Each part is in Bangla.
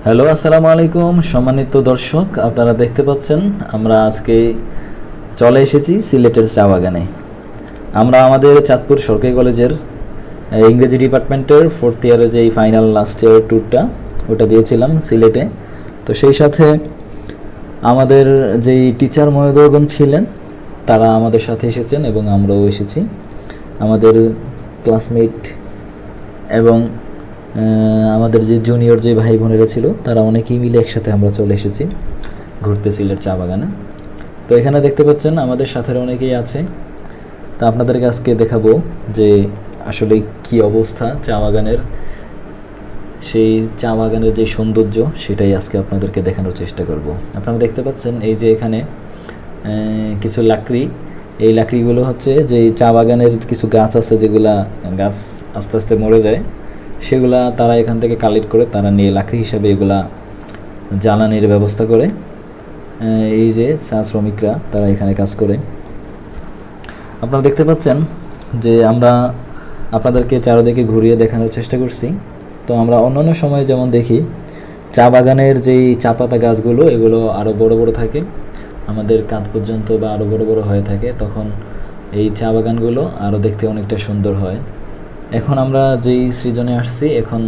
হ্যালো, আসসালামু আলাইকুম সম্মানিত দর্শক। আপনারা দেখতে পাচ্ছেন আমরা আজকে চলে এসেছি সিলেটের চা বাগানে। আমরা আমাদের চাঁদপুর সরকারি কলেজের ইংরেজি ডিপার্টমেন্টের 4th ইয়ারে যেই ফাইনাল লাস্ট ইয়ার ট্যুরটা ওটা দিয়েছিলাম সিলেটে। তো সেই সাথে আমাদের যেই টিচার মহোদয়গণ ছিলেন তারা আমাদের সাথে এসেছেন এবং আমরাও এসেছি। আমাদের ক্লাসমেট এবং আমাদের যে জুনিয়র যে ভাই বোনেরা ছিল তারা অনেকেই মিলে একসাথে আমরা চলে এসেছি ঘুরতে সিলেট চা বাগানে। তো এখানে দেখতে পাচ্ছেন আমাদের সাথে অনেকেই আছে। তা আপনাদেরকে আজকে দেখাবো যে আসলে কি অবস্থা চা বাগানের, সেই চা বাগানের যে সৌন্দর্য সেটাই আজকে আপনাদেরকে দেখানোর চেষ্টা করব। আপনারা দেখতে পাচ্ছেন এই যে এখানে কিছু লাকড়ি, এই লাকড়িগুলো হচ্ছে যে চা বাগানের কিছু গাছ আছে যেগুলা গাছ আস্তে আস্তে মরে যায়, সেগুলা তারা এখান থেকে কালেক্ট করে তারা নিয়ে লাকড়ি হিসাবে এগুলা জ্বালানির ব্যবস্থা করে। এই যে চা শ্রমিকরা তারা এখানে কাজ করে। আপনারা দেখতে পাচ্ছেন যে আমরা আপনাদেরকে চারদিকে ঘুরিয়ে দেখানোর চেষ্টা করছি। তো আমরা অন্যান্য সময় যেমন দেখি চা বাগানের যেই চা পাতা গাছগুলো এগুলো আরও বড় বড় থাকে, আমাদের কাঁধ পর্যন্ত বা আরও বড় বড় হয়ে থাকে, তখন এই চা বাগানগুলো আরও দেখতে অনেকটা সুন্দর হয়। এখন আমরা যেই সিজনে আসছি, এখন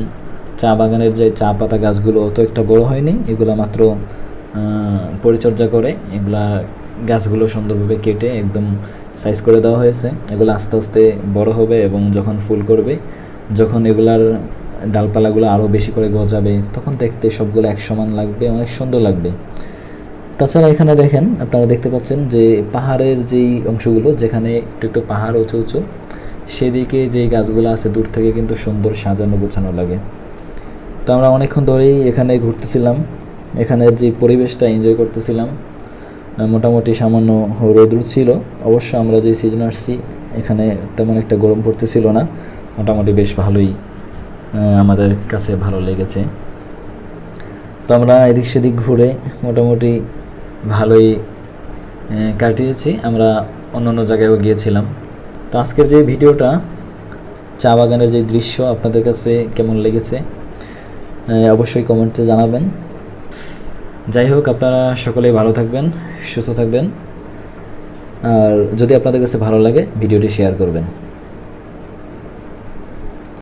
চা বাগানের যে চা পাতা গাছগুলো অত একটা বড় হয়নি, এগুলো মাত্র পরিচর্যা করে এগুলা গাছগুলো সুন্দরভাবে কেটে একদম সাইজ করে দেওয়া হয়েছে। এগুলো আস্তে আস্তে বড় হবে এবং যখন ফুল করবে, যখন এগুলার ডালপালাগুলো আরও বেশি করে গজাবে, তখন দেখতে সবগুলো এক সমান লাগবে, অনেক সুন্দর লাগবে। তাছাড়া এখানে দেখেন, আপনারা দেখতে পাচ্ছেন যে পাহাড়ের যেই অংশগুলো যেখানে একটু একটু পাহাড় উঁচু উঁচু, সেদিকে যেই গাছগুলো আছে দূর থেকে কিন্তু সুন্দর সাজানো গোছানো লাগে। তো আমরা অনেকক্ষণ ধরেই এখানে ঘুরতেছিলাম, এখানের যে পরিবেশটা এনজয় করতেছিলাম। মোটামুটি সামান্য রৌদ্র ছিল, অবশ্য আমরা যে সিজন আসছি এখানে তেমন একটা গরম পড়তেছিল না, মোটামুটি বেশ ভালোই আমাদের কাছে ভালো লেগেছে। তো আমরা এদিক সেদিক ঘুরে মোটামুটি ভালোই কাটিয়েছি। আমরা অন্য জায়গায়ও গিয়েছিলাম। তো আজকের যে ভিডিওটা চা বাগানের যে দৃশ্য আপনাদের কাছে কেমন লেগেছে অবশ্যই কমেন্টে জানাবেন। যাই হোক, আপনারা সকলেই ভালো থাকবেন, সুস্থ থাকবেন, আর যদি আপনাদের কাছে ভালো লাগে ভিডিওটি শেয়ার করবেন।